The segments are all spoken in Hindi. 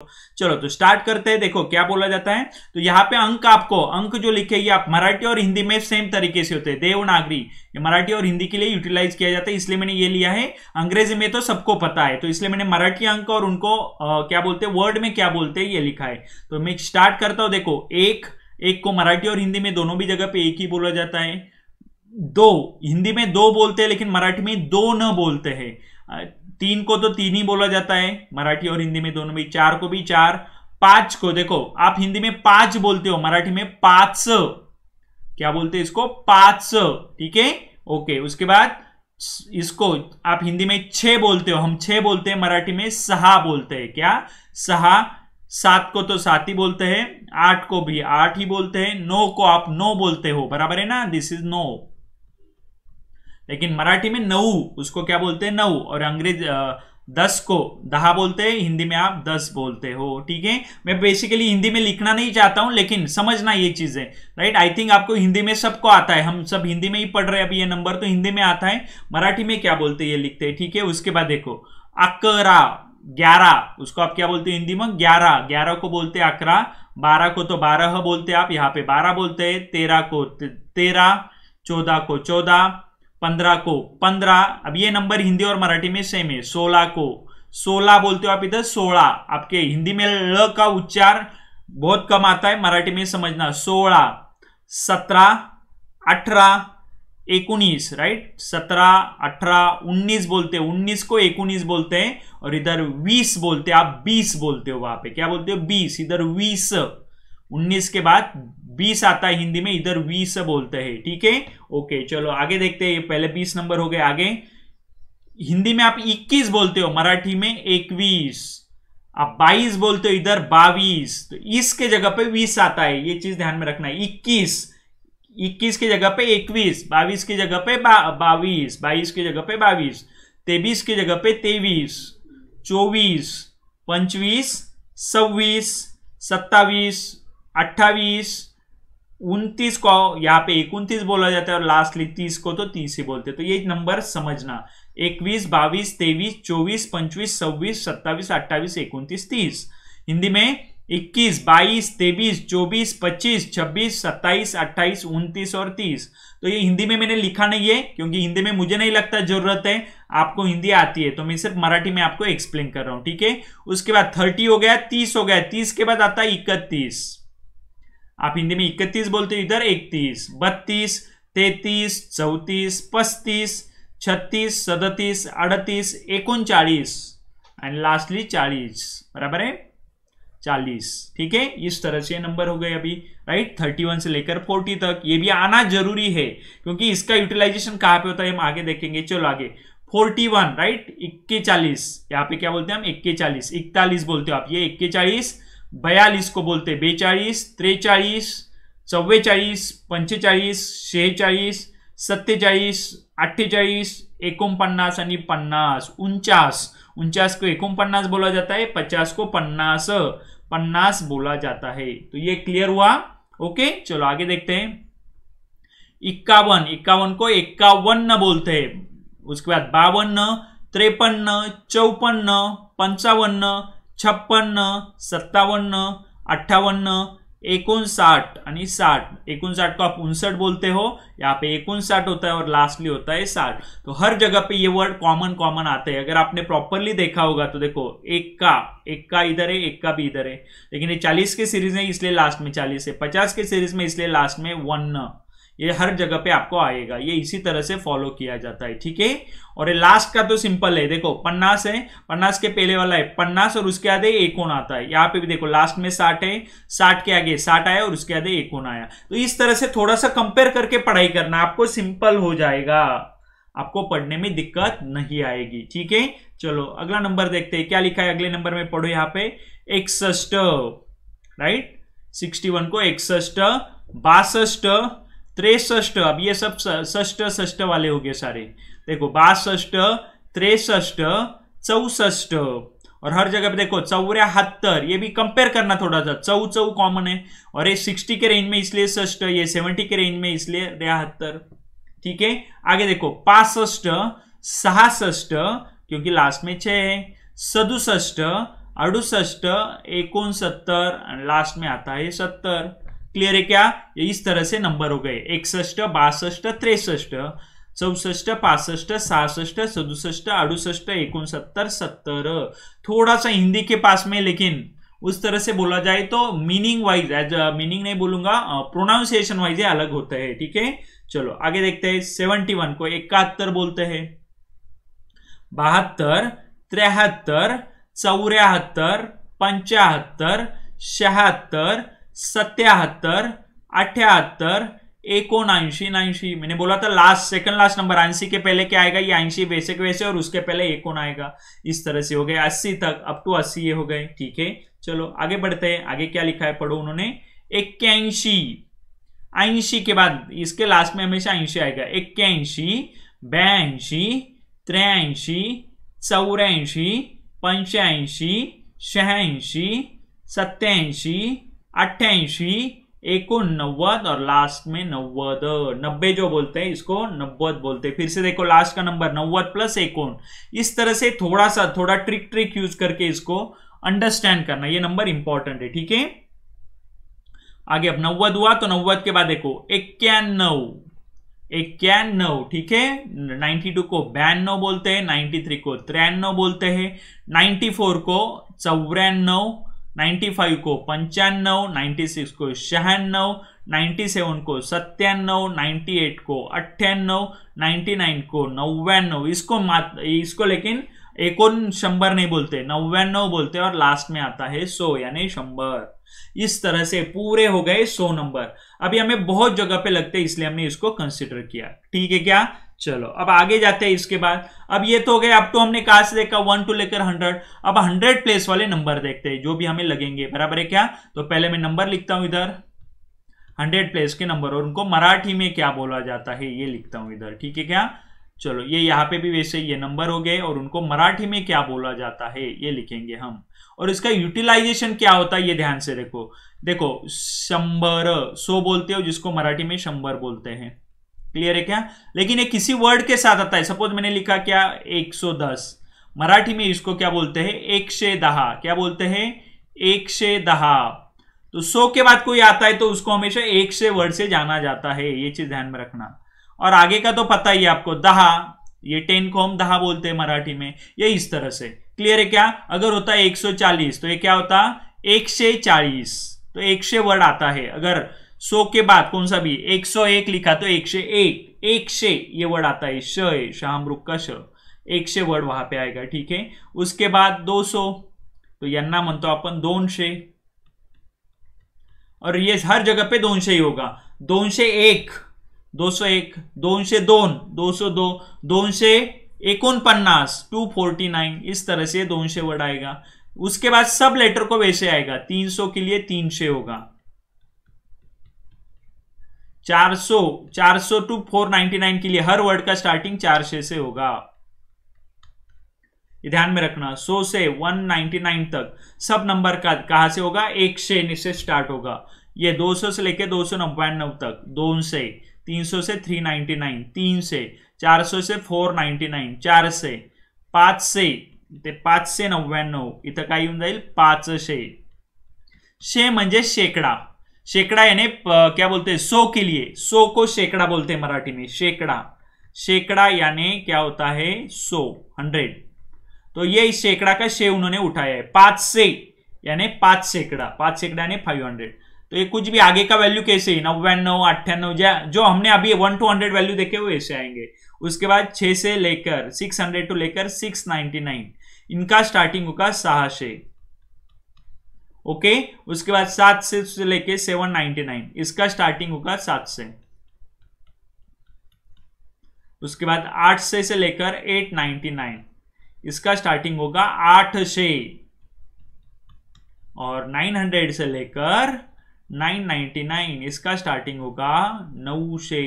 चलो तो स्टार्ट करते हैं। देखो क्या बोला जाता है, तो यहाँ पे अंक, आपको अंक जो लिखे ये आप मराठी और हिंदी में सेम तरीके से होते हैं। देवनागरी ये मराठी और हिंदी के लिए यूटिलाइज किया जाता है, इसलिए मैंने ये लिया है। अंग्रेजी में तो सबको पता है, तो इसलिए मैंने मराठी अंक और उनको क्या बोलते हैं, वर्ड में क्या बोलते हैं ये लिखा है। तो मैं स्टार्ट करता हूं। देखो एक को मराठी और हिंदी में दोनों भी जगह पे एक ही बोला जाता है। दो हिंदी में दो बोलते हैं, लेकिन मराठी में दो न बोलते हैं। तीन को तो तीन ही बोला जाता है मराठी और हिंदी में दोनों में। चार को भी चार। पांच को देखो आप हिंदी में पांच बोलते हो, मराठी में पांच। क्या बोलते हैं इसको, पांच। ठीक है, ओके। उसके बाद इसको आप हिंदी में छह बोलते हो, हम छह बोलते हैं, मराठी में सहा बोलते हैं। क्या, सहा। सात को तो सात ही बोलते हैं, आठ को भी आठ ही बोलते हैं, नौ को आप नौ बोलते हो, बराबर है ना, दिस इज नो। लेकिन मराठी में नऊ, उसको क्या बोलते हैं, नऊ। और अंग्रेज 10 को दहा बोलते हैं, हिंदी में आप 10 बोलते हो। ठीक है, मैं बेसिकली हिंदी में लिखना नहीं चाहता हूं, लेकिन समझना ये चीजें, राइट। आई थिंक आपको हिंदी में सबको आता है, हम सब हिंदी में ही पढ़ रहे हैं अभी, ये नंबर तो हिंदी में आता है। मराठी में क्या बोलते हैं ये लिखते हैं। ठीक है, उसके बाद देखो 11, 11, उसको आप क्या बोलते हैं हिंदी में, 11। 11 को बोलते हैं 11। 12 को तो 12 बोलते हैं आप, यहाँ पे 12 बोलते हैं। 13 को 13। 14 को 14। 15 को 15। अब ये नंबर हिंदी और मराठी में सेम है। 16 को 16 बोलते हो आप इधर, 16। आपके हिंदी में ल का उच्चार बहुत कम आता है, मराठी में समझना। 16, 17, 18, 19, राइट। 17, 18, 19 बोलते हैं, 19 को 19 बोलते हैं। और इधर 20 बोलते हैं आप, 20 बोलते हो वहां पे, क्या बोलते हो, 20। इधर 20, 19 के बाद 20 आता है हिंदी में, इधर 20 बोलते हैं। ठीक है, ओके। चलो आगे देखते हैं, ये पहले 20 नंबर हो गए। आगे हिंदी में आप 21 बोलते हो, मराठी में 21। आप 22 बोलते हो, इधर 22। तो इस के जगह पे 20 आता है, ये चीज ध्यान में रखना है। 21 की जगह पे 21, 22 की जगह पे 22, 22 की जगह पे 22, 23 की जगह पे 23, 24, 25, 26, 27, 28, 29 को यहाँ पे 29 बोला जाता है, और लास्टली 30 को तो 30 ही बोलते हैं। तो ये नंबर समझना, 21, 22, 23, 24, 25, 26, 27, 28, 29, 30। हिंदी में 21, 22, 23, 24, 25, 26, 27, 28, 29 और 30। तो ये हिंदी में मैंने लिखा नहीं है, क्योंकि हिंदी में मुझे नहीं लगता जरूरत है, आपको हिंदी आती है, तो मैं सिर्फ मराठी में आपको एक्सप्लेन कर रहा हूं। ठीक है, उसके बाद 30 हो गया, 30 हो गया। 30 के बाद आता है 31। आप हिंदी में 31 बोलते हो, इधर 31, 32, 33, 34, 35, 36, 37, 38, 39 एंड लास्टली 40, बराबर है, 40। ठीक है, इस तरह से नंबर हो गए अभी, राइट। 31 से लेकर 40 तक ये भी आना जरूरी है, क्योंकि इसका यूटिलाइजेशन कहां पे होता है हम आगे देखेंगे। चलो आगे 41, राइट। 41, यहाँ पे क्या बोलते हैं हम, 41। 41 बोलते हो आप, ये 41। 42 को बोलते हैं 42, 43, 44, 45, 46, 47, 48, 49 आणि 50, 49 को 49 बोला जाता है, 50 को 50 बोला जाता है। तो ये क्लियर हुआ, ओके। चलो आगे देखते हैं। 51 को 51 बोलते हैं। उसके बाद 52, 53, 54, 55, 56, 57, 58, 59 आणि 60। 59 को आप 59 बोलते हो, यहाँ पे 59 होता है और लास्टली होता है 60। तो हर जगह पे ये वर्ड कॉमन आते हैं। अगर आपने प्रॉपरली देखा होगा तो देखो एक का इधर है, एक का भी इधर है, लेकिन ये 40 के सीरीज में इसलिए लास्ट में 40 है, 50 के सीरीज में इसलिए लास्ट में 1। ये हर जगह पे आपको आएगा, ये इसी तरह से फॉलो किया जाता है। ठीक है, और ये लास्ट का तो सिंपल है, देखो 50 है, 50 के पहले वाला है 50 और उसके आगे 51 आता है। यहाँ पे भी देखो लास्ट में 60 है, 60 के आगे 60 आया और उसके आगे 51 आया। तो इस तरह से थोड़ा सा कंपेयर करके पढ़ाई करना, आपको सिंपल हो जाएगा, आपको पढ़ने में दिक्कत नहीं आएगी। ठीक है, चलो अगला नंबर देखते हैं क्या लिखा है अगले नंबर में, पढ़ो यहाँ पे 61, राइट। 61 को 61, 62, 63। अब ये सब षष्ठ वाले हो गए सारे। देखो 62, 63, 64, और हर जगह पे देखो 74। ये भी कंपेयर करना थोड़ा सा, चौ कॉमन है, और ये 60 के रेंज में इसलिए षष्ठ, ये 70 के रेंज में इसलिए 73। ठीक है, आगे देखो 65, 66, क्योंकि लास्ट में 6 है, 67, 68, 69, लास्ट में आता है 70। क्लियर है क्या? ये इस तरह से नंबर हो गए 61, 62, 63, 64, 65, 66, 67, 68, 69, 70। थोड़ा सा हिंदी के पास में, लेकिन उस तरह से बोला जाए तो मीनिंग वाइज, एज मीनिंग नहीं बोलूंगा, प्रोनाउंसिएशन वाइज अलग होता है। ठीक है, चलो आगे देखते हैं। 71 को 71 बोलते हैं, 72, 73, 74, 75, 76, 77, 78, 79, 90। मैंने बोला था लास्ट, सेकंड लास्ट नंबर 80 के पहले क्या आएगा, ये 80 वैसे के वैसे, और उसके पहले 81 आएगा। इस तरह से हो गए 80 तक, अप टू 80 ये हो गए। ठीक है, चलो आगे बढ़ते हैं। आगे क्या लिखा है पढ़ो उन्होंने। 81, 80 के बाद इसके लास्ट में हमेशा 80 आएगा। 81, 82, 83, 84, 85, 86, 87, 88, 89 और लास्ट में 90। 90 जो बोलते हैं इसको 90 बोलते हैं। फिर से देखो लास्ट का नंबर 90 प्लस 91। इस तरह से थोड़ा ट्रिक यूज करके इसको अंडरस्टैंड करना, ये नंबर इंपॉर्टेंट है। ठीक है, आगे अब 90 हुआ तो 90 के बाद देखो 91, 91। ठीक है, 92 को 92 बोलते हैं, 93 को 93 बोलते हैं, 94 को 94, 95 को 95, 96 को 96, 97 को 97, 98 को 98, 99 को 99। इसको लेकिन 100 नहीं बोलते, 99 बोलते, और लास्ट में आता है 100 यानी 100। इस तरह से पूरे हो गए 100 नंबर। अभी हमें बहुत जगह पे लगते हैं, इसलिए हमने इसको कंसिडर किया। ठीक है क्या? चलो अब आगे जाते हैं। इसके बाद अब ये तो हो गए, अब तो हमने कहां से देखा 1 to लेकर 100। अब 100 प्लेस वाले नंबर देखते हैं जो भी हमें लगेंगे। बराबर है क्या? तो पहले मैं नंबर लिखता हूं इधर, 100 प्लेस के नंबर, और उनको मराठी में क्या बोला जाता है ये लिखता हूं इधर। ठीक है क्या? चलो ये यहाँ पे भी वैसे ये नंबर हो गए, और उनको मराठी में क्या बोला जाता है ये लिखेंगे हम। और इसका यूटिलाइजेशन क्या होता है ये ध्यान से देखो। 100 बोलते हो, जिसको मराठी में 100 बोलते हैं। क्लियर है क्या? लेकिन ये किसी वर्ड के साथ आता है। सपोज मैंने लिखा क्या 110, मराठी में इसको क्या बोलते हैं 110। क्या बोलते हैं 110। तो 100 के बाद कोई आता है तो उसको हमेशा 1 से वर्ड से जाना जाता है, ये चीज ध्यान में रखना। और आगे का तो पता ही है आपको, 10, ये 10 को हम 10 बोलते हैं मराठी में, ये इस तरह से। क्लियर है क्या? अगर होता है 140 तो ये क्या होता 140, तो 1 से वर्ड आता है। अगर 100 के बाद कौन सा भी 101 लिखा तो 101, 1 से ये वर्ड आता है, शाहमरुख का श, 1 से वर्ड वहां पे आएगा। ठीक है, उसके बाद 200 तो यांना म्हणतो आपण 200, और ये हर जगह पे 200 ही होगा। 201, 201, 202, 202, 249, 249, इस तरह से 200 वर्ड आएगा। उसके बाद सब लेटर को वैसे आएगा। 300 के लिए 300 होगा, 400 टू 499 के लिए हर वर्ड का स्टार्टिंग 400 से होगा। ये ध्यान में रखना। 100 से 199 तक सब नंबर का कहां से होगा 1 से स्टार्ट होगा। ये 200 से लेके 299 तक 2 से, 300 से 399 3 से, 400 से 499 4 से, 5 से 99 इथं काय येऊन जाईल 500। शे म्हणजे शेकडा, शेकडा यानी क्या बोलते हैं 100 के लिए, 100 को शेकडा बोलते हैं मराठी में, शेकडा। शेकडा यानी क्या होता है 100, 100। तो ये इस शेकडा का शे उन्होंने उठाया है। 5 से यानी 5 शेकडा, 5 शेकडा यानी 500। तो ये कुछ भी आगे का वैल्यू कैसे 99, 98 जो हमने अभी 1 to 100 वैल्यू देखे हुए ऐसे आएंगे। उसके बाद 6 से लेकर 600 टू लेकर 699 इनका स्टार्टिंग होगा 600। ओके, उसके बाद 7 से लेकर 799 इसका स्टार्टिंग होगा 7 से। उसके बाद 8 से लेकर 899 इसका स्टार्टिंग होगा 800। और 900 से लेकर 999 इसका स्टार्टिंग होगा 900।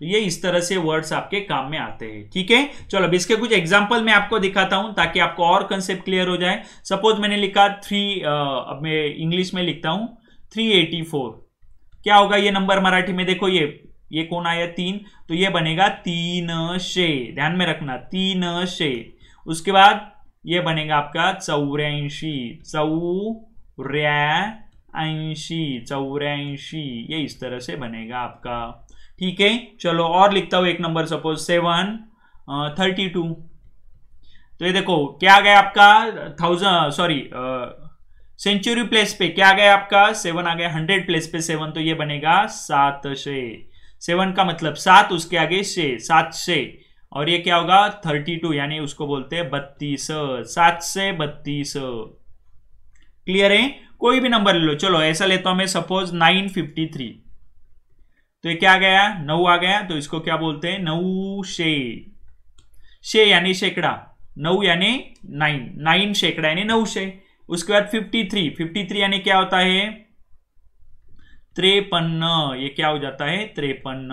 तो ये इस तरह से वर्ड्स आपके काम में आते हैं। ठीक है, चलो अब इसके कुछ एग्जांपल मैं आपको दिखाता हूं ताकि आपको और कंसेप्ट क्लियर हो जाए। सपोज मैंने लिखा 3, अब मैं इंग्लिश में लिखता हूं 384। क्या होगा ये नंबर मराठी में? देखो ये कौन आया 3, तो ये बनेगा 300। ध्यान में रखना 300। उसके बाद ये बनेगा आपका 84, 84, ये इस तरह से बनेगा आपका। ठीक है, चलो और लिखता हूं एक नंबर, सपोज 732। तो ये देखो क्या आ गया आपका सेंचुरी प्लेस पे क्या आ गया आपका 7 आ गया, 100 प्लेस पे 7, तो ये बनेगा 7 का मतलब 7, उसके आगे 7 और ये क्या होगा 32, यानी उसको बोलते हैं 32, 7 से 32। क्लियर है? कोई भी नंबर ले लो, चलो ऐसा लेता हूं मैं, सपोज 953। तो ये क्या आ गया 9 आ गया, तो इसको क्या बोलते हैं 9 शे यानी शेकड़ा, 9 यानी 9 शेकड़ा यानी 9 शे। उसके बाद 53 यानी क्या होता है 53, ये क्या हो जाता है 53,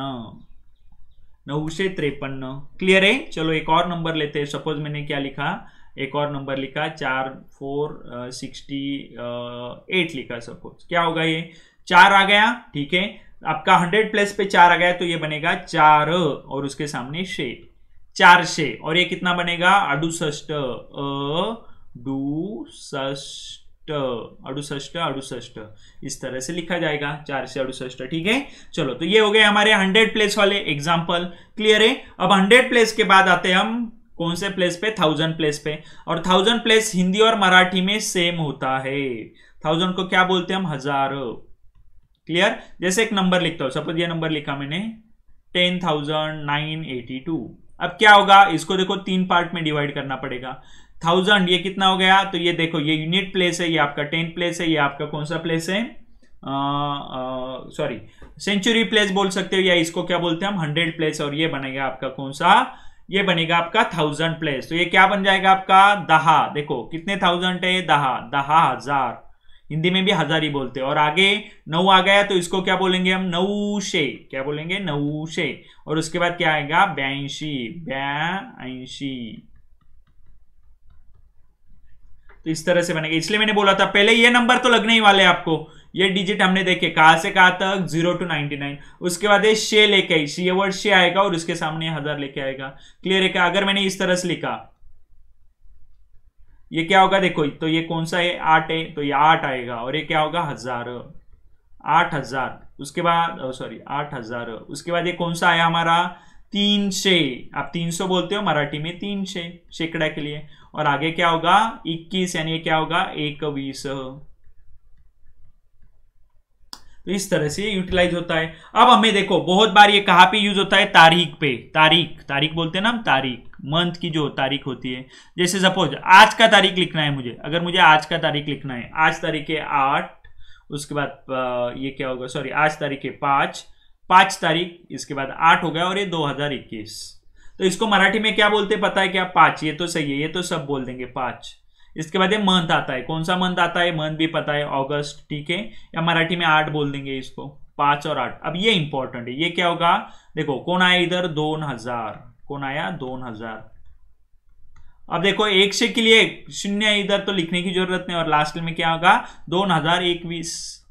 9 से 53। क्लियर है? चलो एक और नंबर लेते हैं, सपोज मैंने क्या लिखा, एक और नंबर लिखा 468 लिखा, सपोज क्या होगा ये 4 आ गया। ठीक है, आपका 100 प्लस पे 4 आ गया, तो ये बनेगा 4 और उसके सामने शे, 4 शे, और ये कितना बनेगा 68, इस तरह से लिखा जाएगा 4 से 68। ठीक है, चलो तो ये हो गए हमारे 100 प्लेस वाले एग्जाम्पल। क्लियर है? अब 100 प्लेस के बाद आते हैं हम कौन से प्लेस पे 1000 प्लेस पे, और 1000 प्लेस हिंदी और मराठी में सेम होता है। 1000 को क्या बोलते हैं हम 1000। क्लियर? जैसे एक नंबर लिखता हूं, सपोज ये नंबर लिखा मैंने 10,982। अब क्या होगा, इसको देखो 3 पार्ट में डिवाइड करना पड़ेगा। 1000 ये कितना हो गया, तो ये देखो ये यूनिट प्लेस है, ये आपका 10 प्लेस है, ये आपका कौन सा प्लेस है सेंचुरी प्लेस बोल सकते हो, या इसको क्या बोलते हैं हम 100 प्लेस, और ये बनेगा आपका कौन सा, ये बनेगा आपका 1000 प्लेस। तो ये क्या बन जाएगा आपका 10, देखो कितने 1000 है 10,000, हिंदी में भी 1000 ही बोलते हैं। और आगे 9 आ गया, तो इसको क्या बोलेंगे हम 9 शे, क्या बोलेंगे 9 शे, और उसके बाद क्या आएगा 82। तो इस तरह से बनेगा, इसलिए मैंने बोला था पहले ये नंबर तो लगने ही वाले आपको। ये डिजिट हमने देखे कहां से कहां तक 0 to 99, उसके बाद ये शे लेके आई, ये वर्ड शे आएगा और उसके सामने 1000 लेके आएगा। क्लियर है क्या? अगर मैंने इस तरह से लिखा, ये क्या होगा देखो, तो ये कौन सा है 8 है, तो ये 8 आएगा, और ये क्या होगा 1000, 8000, उसके बाद 8000, उसके बाद ये कौन सा आया हमारा 300, आप 300 बोलते हो मराठी में 300 शेकड़ा के लिए, और आगे क्या होगा 21, यानी क्या होगा 21। तो इस तरह से यूटिलाइज होता है। अब हमें देखो बहुत बार ये कहां पे यूज होता है, तारीख पे, तारीख बोलते हैं ना हम, तारीख मंथ की जो तारीख होती है। जैसे सपोज आज का तारीख लिखना है मुझे, अगर मुझे आज का तारीख लिखना है, आज तारीख है 8, उसके बाद ये क्या होगा, आज तारीख है 5 तारीख, इसके बाद 8 हो गया, और ये 2021। तो इसको मराठी में क्या बोलते पता है क्या 5, ये तो सही है, ये तो सब बोल देंगे 5। इसके बाद ये मंथ आता है, कौन सा मंथ आता है, मंथ भी पता है अगस्त। ठीक है, या मराठी में 8 बोल देंगे इसको, 5 और 8। अब ये इंपॉर्टेंट है, ये क्या होगा देखो, कौन आया इधर 2000, कौन आया 2000। अब देखो 100 के लिए 0 इधर तो लिखने की जरूरत नहीं, और लास्ट में क्या होगा 2021,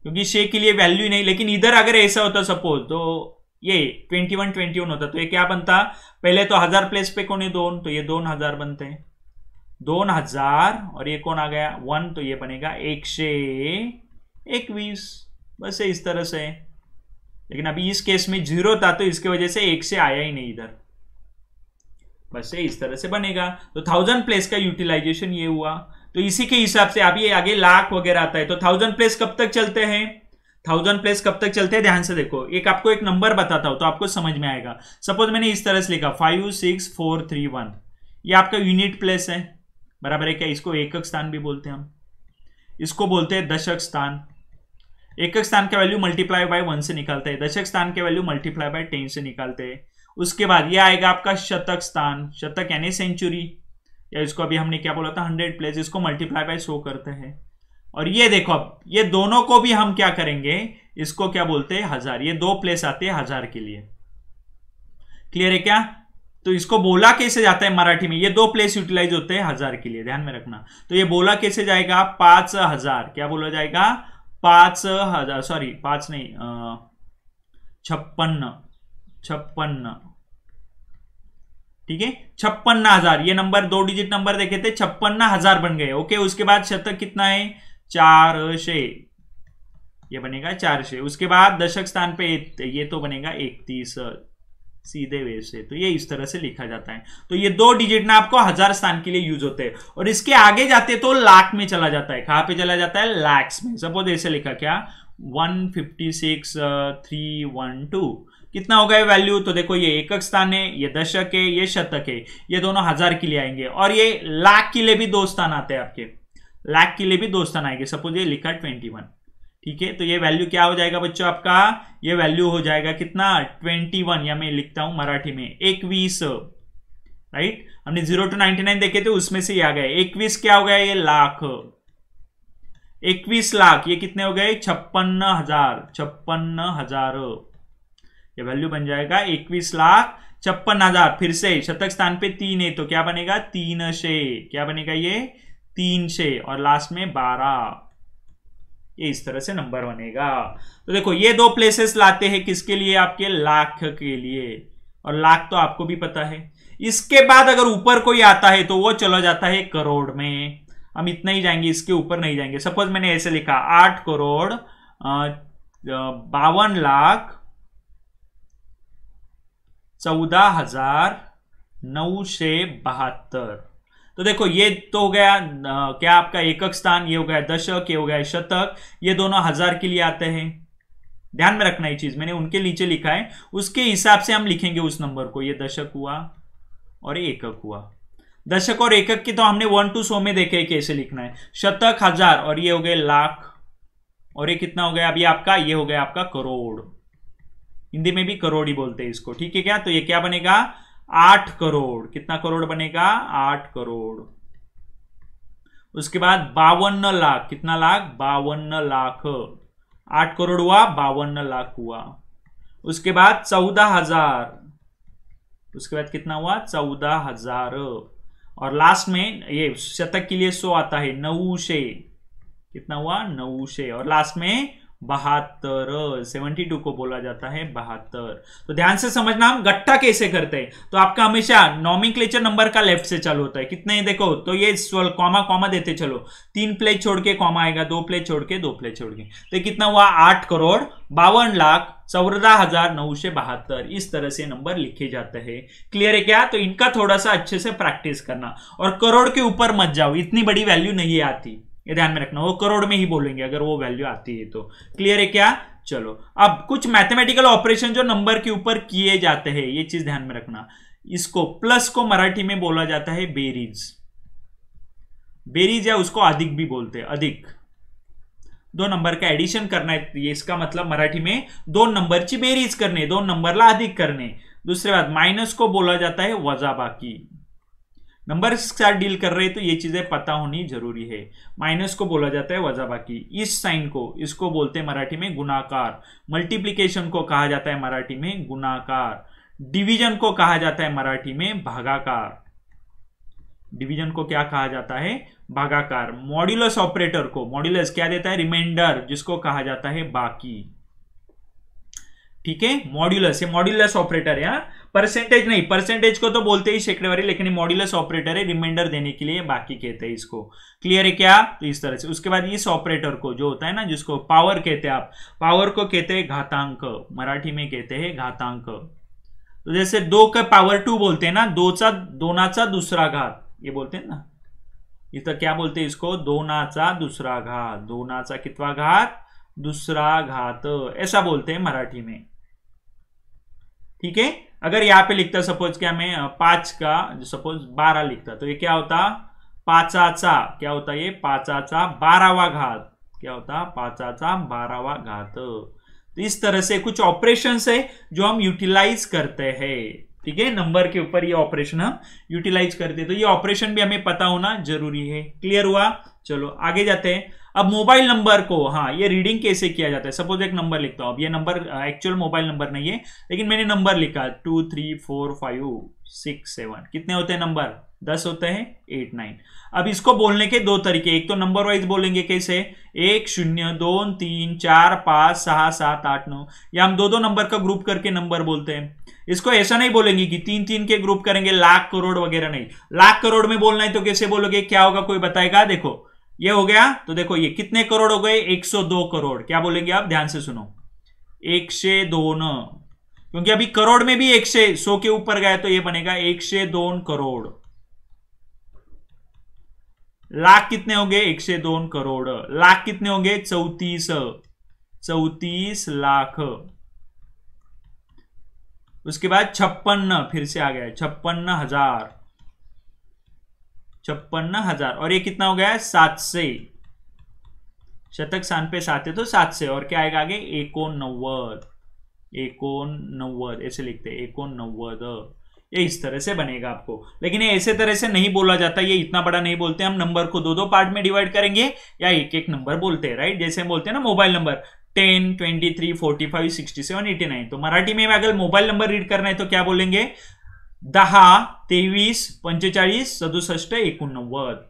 क्योंकि शे के लिए वैल्यू नहीं। लेकिन इधर अगर ऐसा होता सपोज, तो ये 21 होता, तो ये क्या बनता, पहले तो 1000 प्लेस पे कौन है 2, तो ये 2000 बनते हैं 2000, और ये कौन आ गया 1, तो ये बनेगा 121। बस इस तरह से। लेकिन अभी इस केस में 0 था, तो इसके वजह से 1 से आया ही नहीं इधर, बस इस तरह से बनेगा। तो 1000 प्लेस का यूटिलाइजेशन ये हुआ। तो इसी के हिसाब से अभी आगे लाख वगैरह आता है। तो 1000 प्लेस कब तक चलते हैं, 1000 प्लेस कब तक चलते हैं, ध्यान से देखो, आपको एक नंबर बताता हूं तो आपको समझ में आएगा। सपोज मैंने इस तरह से लिखा 56431, ये आपका यूनिट प्लेस है, बराबर है क्या। इसको एकक स्थान भी बोलते हैं हम, इसको बोलते हैं दशक स्थान। एकक स्थान का वैल्यू मल्टीप्लाई बाय 1 से निकालते हैं, दशक स्थान के वैल्यू मल्टीप्लाई बाय 10 से निकालते हैं। उसके बाद ये आएगा आपका शतक स्थान, शतक यानी सेंचुरी, या इसको अभी हमने क्या बोला था 100 प्लेस, इसको मल्टीप्लाई बाय 100 करते हैं। और ये देखो, अब ये दोनों को भी हम क्या करेंगे, इसको क्या बोलते हैं 1000, ये 2 प्लेस आते हैं 1000 के लिए। क्लियर है क्या? तो इसको बोला कैसे जाता है मराठी में, ये 2 प्लेस यूटिलाइज होते हैं 1000 के लिए, ध्यान में रखना। तो ये बोला कैसे जाएगा 5000, क्या बोला जाएगा 5000, 5 नहीं 56 ठीक है, 56,000, ये नंबर 2 डिजिट नंबर देखे थे, 56,000 बन गए। ओके, उसके बाद शतक कितना है, 400, ये बनेगा 400। उसके बाद दशक स्थान पे ये तो बनेगा 31, सीधे वे से। तो ये इस तरह से लिखा जाता है। तो ये 2 डिजिट ना आपको हजार स्थान के लिए यूज होते हैं, और इसके आगे जाते तो लाख में चला जाता है। कहां पे चला जाता है, लैक्स में। सपोज ऐसे लिखा क्या, 156,312, कितना हो गया वैल्यू, तो देखो ये एकक स्थान है, ये दशक है, ये शतक है, ये दोनों हजार के लिए आएंगे, और ये लाख के लिए भी 2 स्थान आते हैं आपके, लाख के लिए भी 2 स्थान आएंगे। सपोज ये लिखा 21, ठीक है, तो ये वैल्यू क्या हो जाएगा बच्चों आपका, ये वैल्यू हो जाएगा कितना, 21, या मैं लिखता हूं मराठी में 21, राइट। हमने 0 to 99 देखे थे, उसमें से ये आ गए 21, क्या हो गया, ये लाख, 21 लाख, ये कितने हो गए, 56,000, ये वैल्यू बन जाएगा 21,56,000। फिर से शतक स्थान पे 3 है, तो क्या बनेगा, 300, क्या बनेगा, ये 300, और लास्ट में 12, ये इस तरह से नंबर बनेगा। तो देखो ये 2 प्लेसेस लाते हैं किसके लिए, आपके लाख के लिए, और लाख तो आपको भी पता है। इसके बाद अगर ऊपर कोई आता है तो वो चला जाता है करोड़ में। हम इतना ही जाएंगे, इसके ऊपर नहीं जाएंगे। सपोज मैंने ऐसे लिखा 8,52,14,972। तो देखो ये तो हो गया क्या आपका एकक स्थान, ये हो गया दशक, ये हो गया शतक, ये दोनों हजार के लिए आते हैं। ध्यान में रखना ये चीज, मैंने उनके नीचे लिखा है, उसके हिसाब से हम लिखेंगे उस नंबर को। ये दशक हुआ और ये एकक हुआ। दशक और एकक की तो हमने 1 to 100 में देखे कैसे लिखना है। शतक हजार, और ये हो गए लाख, और ये कितना हो गया अभी आपका, ये हो गया आपका करोड़। हिंदी में भी करोड़ ही बोलते हैं इसको, ठीक है क्या। तो ये क्या बनेगा, 8 करोड़। कितना करोड़ बनेगा, 8 करोड़। उसके बाद 52 लाख, कितना लाख, 52 लाख। 8 करोड़ हुआ, 52 लाख हुआ। उसके बाद 14,000, उसके बाद कितना हुआ, 14,000। और लास्ट में ये शतक के लिए 100 आता है, 900, कितना हुआ, 900। और लास्ट में 72, 72 को बोला जाता है 72। तो ध्यान से समझना, हम गट्टा कैसे करते हैं। तो आपका हमेशा नॉमेनक्लेचर नंबर का लेफ्ट से चालू होता है। कितने देखो, तो ये कॉमा कॉमा देते चलो, 3 प्लेस छोड़ के कॉमा आएगा, 2 प्लेस छोड़ के, 2 प्लेस छोड़ के। तो कितना हुआ, 8 करोड़ 52 लाख 14,972। इस तरह से नंबर लिखे जाते हैं। क्लियर है क्या। तो इनका थोड़ा सा अच्छे से प्रैक्टिस करना, और करोड़ के ऊपर मत जाओ, इतनी बड़ी वैल्यू नहीं आती, ये ध्यान में रखना। वो करोड़ में ही बोलेंगे अगर वो वैल्यू आती है तो। क्लियर है क्या। चलो अब कुछ मैथमेटिकल ऑपरेशन जो नंबर के ऊपर किए जाते हैं, ये चीज ध्यान में रखना। इसको प्लस को मराठी में बोला जाता है बेरीज, बेरीज, या उसको अधिक भी बोलते हैं। अधिक 2 नंबर का एडिशन करना है, ये इसका मतलब मराठी में 2 नंबरची बेरीज करणे, 2 नंबरला अधिक करणे। दूसरी बात, माइनस को बोला जाता है वजाबाकी। नंबर के साथ डील कर रहे हैं तो ये चीजें पता होनी जरूरी है। माइनस को बोला जाता है वजाबाकी। इस साइन को, इसको बोलते हैं मराठी में गुणाकार। मल्टीप्लिकेशन को कहा जाता है मराठी में गुणाकार। डिवीजन को कहा जाता है मराठी में भागाकार। डिवीजन को क्या कहा जाता है, भागाकार। मॉड्यूलस ऑपरेटर को, मॉड्यूलस क्या देता है, रिमाइंडर, जिसको कहा जाता है बाकी। ठीक है, मॉड्यूलस, ये मॉड्यूलस ऑपरेटर है। परसेंटेज नहीं, परसेंटेज को तो बोलते ही शेकड़ेवारी, लेकिन ये मॉड्यूलस ऑपरेटर है, रिमाइंडर देने के लिए बाकी कहते हैं इसको। क्लियर है क्या। तो इस तरह से। उसके बाद इस ऑपरेटर को जो होता है ना, जिसको पावर कहते हैं आप, पावर को कहते हैं घातांक, मराठी में कहते हैं घातांक। तो जैसे 2 का पावर 2 बोलते हैं ना, 2चा दूसरा घात, ये बोलते हैं ना, इथं क्या बोलते हैं इसको, 2चा दूसरा घात, 2चा कितवा घात, दूसरा घात, ऐसा बोलते हैं मराठी में। ठीक है। अगर यहां पे लिखता सपोज क्या मैं 5 का सपोज 12 लिखता, तो ये क्या होता, 5चा क्या होता, ये 5चा 12वां घात, क्या होता, 5चा 12वां घात। तो इस तरह से कुछ ऑपरेशंस है जो हम यूटिलाइज करते हैं। ठीक है, नंबर के ऊपर ये ऑपरेशन हम यूटिलाइज करते हैं, तो ये ऑपरेशन भी हमें पता होना जरूरी है। क्लियर हुआ। चलो आगे जाते हैं। अब मोबाइल नंबर को, हाँ, ये रीडिंग कैसे किया जाता है। सपोज एक नंबर लिखता हूं, अब ये नंबर एक्चुअल मोबाइल नंबर नहीं है, लेकिन मैंने नंबर लिखा 2 3 4 5 6 7, कितने होते हैं नंबर, 10 होते हैं 8 9। अब इसको बोलने के दो तरीके, एक तो नंबर वाइज बोलेंगे कैसे, 1 0 2 3 4 5 6 7 8 9, या हम दो दो नंबर का ग्रुप करके नंबर बोलते हैं। इसको ऐसा नहीं बोलेंगे कि 3 3 के ग्रुप करेंगे, लाख करोड़ वगैरह नहीं। लाख करोड़ में बोलना है तो कैसे बोलोगे, क्या होगा कोई बताएगा? देखो ये हो गया, तो देखो ये कितने करोड़ हो गए, 102 करोड़। क्या बोलेंगे आप, ध्यान से सुनो, 102, क्योंकि अभी करोड़ में भी 100 के ऊपर गया तो ये बनेगा 102 करोड़। लाख कितने होंगे, 102 करोड़। लाख कितने होंगे, 34 लाख। उसके बाद 56, फिर से आ गया 56,000, और ये कितना हो गया, 7 से, शतक स्थान पे 7 है तो 7 से, और क्या आएगा आगे, 89, ऐसे लिखते हैं 89। ये इस तरह से बनेगा आपको, लेकिन ये ऐसे तरह से नहीं बोला जाता, ये इतना बड़ा नहीं बोलते हम। नंबर को दो दो पार्ट में डिवाइड करेंगे या एक एक नंबर बोलते हैं, राइट? जैसे हम बोलते हैं ना मोबाइल नंबर 10 23 45 67 89, तो मराठी में अगर मोबाइल नंबर रीड करना है तो क्या बोलेंगे, 10 23 45 67 89,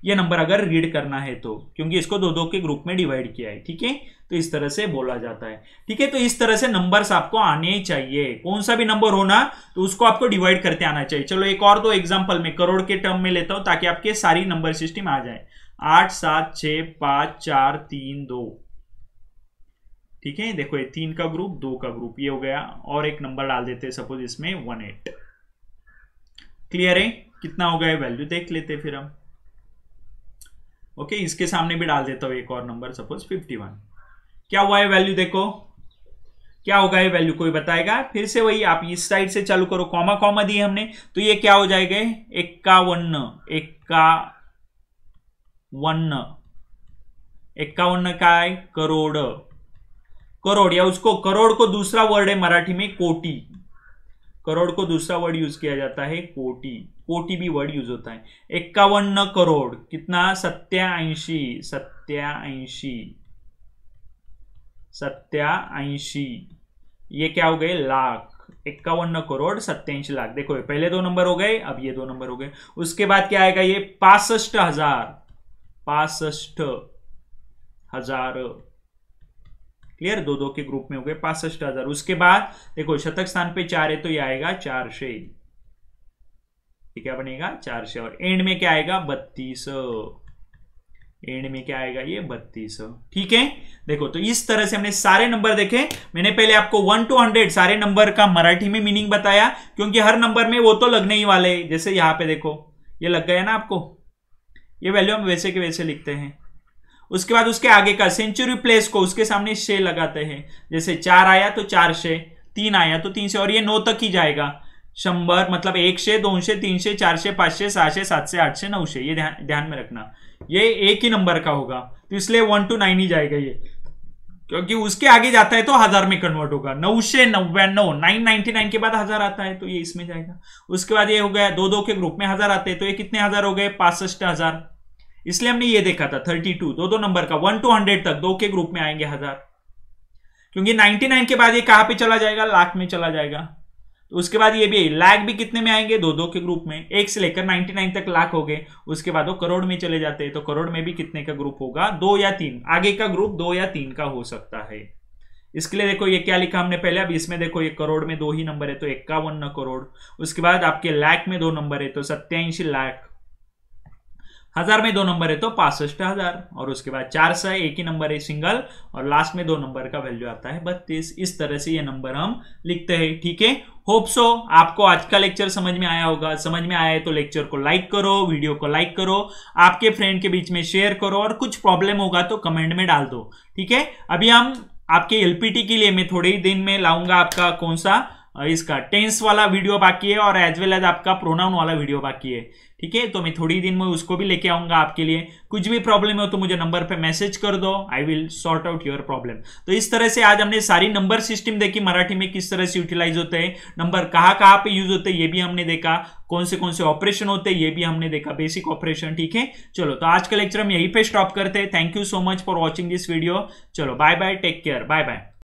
ये नंबर अगर रीड करना है तो, क्योंकि इसको दो दो के ग्रुप में डिवाइड किया है, ठीक है? तो इस तरह से बोला जाता है, ठीक है? तो इस तरह से नंबर्स आपको आने ही चाहिए, कौन सा भी नंबर होना तो उसको आपको डिवाइड करते आना चाहिए। चलो एक और दो एग्जांपल में करोड़ के टर्म में लेता हूं ताकि आपके सारी नंबर सिस्टम आ जाए। 8 7 6 5 4 3 2, ठीक है? देखो ये 3 का ग्रुप, 2 का ग्रुप, ये हो गया, और एक नंबर डाल देते हैं सपोज इसमें 18। क्लियर है? कितना हो गया वैल्यू देख लेते फिर हम। ओके, इसके सामने भी डाल देता हूं एक और नंबर, सपोज 51। क्या हुआ है वैल्यू, देखो क्या होगा ये वैल्यू, कोई बताएगा? फिर से वही, आप इस साइड से चालू करो, कॉमा कॉमा दिए हमने, तो ये क्या हो जाएगा, 51 का है करोड़। करोड़, या उसको करोड़ को दूसरा वर्ड है मराठी में कोटि। करोड़ को दूसरा वर्ड यूज किया जाता है कोटि, कोटि भी वर्ड यूज होता है। 51 करोड़ कितना, 87, ये क्या हो गए, लाख। 51 करोड़ 87 लाख। देखो पहले दो नंबर हो गए, अब ये दो नंबर हो गए। उसके बाद क्या आएगा, ये 65,000। क्लियर, दो दो के ग्रुप में हो गए 65,000। उसके बाद देखो शतक स्थान पे 4 है तो ये आएगा 400, ये क्या बनेगा 400, और एंड में क्या आएगा 32, एंड में क्या आएगा ये 32, ठीक है? देखो तो इस तरह से हमने सारे नंबर देखे। मैंने पहले आपको 1 to 100 सारे नंबर का मराठी में मीनिंग बताया, क्योंकि हर नंबर में वो तो लगने ही वाले, जैसे यहां पे देखो ये लग गया ना आपको, ये वैल्यू हम वैसे के वैसे लिखते हैं। उसके बाद उसके आगे का सेंचुरी प्लेस को उसके सामने शे लगाते हैं, जैसे 4 आया तो 400, 3 आया तो 300, और ये 9 तक ही जाएगा। 100 मतलब 100 200 300 400 500 600 700 800 900, ये ध्यान में रखना, ये एक ही नंबर का होगा, तो इसलिए 1 to 9 ही जाएगा ये, क्योंकि उसके आगे जाता है तो 1000 में कन्वर्ट होगा। 999, 999 के बाद 1000 आता है तो ये इसमें जाएगा। उसके बाद ये हो गया, दो दो के ग्रुप में 1000 आते हैं तो ये कितने हजार हो गए, 65,000। इसलिए हमने ये देखा था 32, दो दो नंबर का 1 to 100 तक दो के ग्रुप में आएंगे 1000, क्योंकि 99 के बाद ये कहां पे चला जाएगा, लाख में चला जाएगा। तो उसके बाद ये भी लाख भी कितने में आएंगे, दो दो के ग्रुप में, 1 से लेकर 99 तक लाख हो गए। उसके बाद वो करोड़ में चले जाते हैं, तो करोड़ में भी कितने का ग्रुप होगा, 2 या 3, आगे का ग्रुप 2 या 3 का हो सकता है। इसके लिए देखो ये क्या लिखा हमने पहले, अब इसमें देखो ये करोड़ में 2 ही नंबर है तो 51 करोड़। उसके बाद आपके लाख में 2 नंबर है तो 87 लाख, 1000 में 2 नंबर है तो 65,000, और उसके बाद 400 एक ही नंबर है सिंगल, और लास्ट में 2 नंबर का वैल्यू आता है 32। इस तरह से ये नंबर हम लिखते हैं, ठीक है? होप सो आपको आज का लेक्चर समझ में आया होगा। समझ में आया है तो लेक्चर को लाइक करो, वीडियो को लाइक करो, आपके फ्रेंड के बीच में शेयर करो, और कुछ प्रॉब्लम होगा तो कमेंट में डाल दो, ठीक है? अभी हम आपके एलपीटी के लिए मैं थोड़े ही दिन में लाऊंगा आपका कौन सा, इसका टेंस वाला वीडियो बाकी है, और एज वेल एज आपका प्रोनाउन वाला वीडियो बाकी है, ठीक है? तो मैं थोड़ी दिन में उसको भी लेके आऊंगा आपके लिए। कुछ भी प्रॉब्लम हो तो मुझे नंबर पे मैसेज कर दो, I will sort out your problem. तो इस तरह से आज हमने सारी नंबर सिस्टम देखी, मराठी में किस तरह से यूटिलाइज होते हैं, नंबर कहाँ पे यूज होते हैं ये भी हमने देखा, कौन से ऑपरेशन होते हैं ये भी हमने देखा, बेसिक ऑपरेशन, ठीक है? चलो तो आज का लेक्चर हम यहीं पे स्टॉप करते हैं। Thank you so much for watching this video. चलो bye bye, take care, bye bye.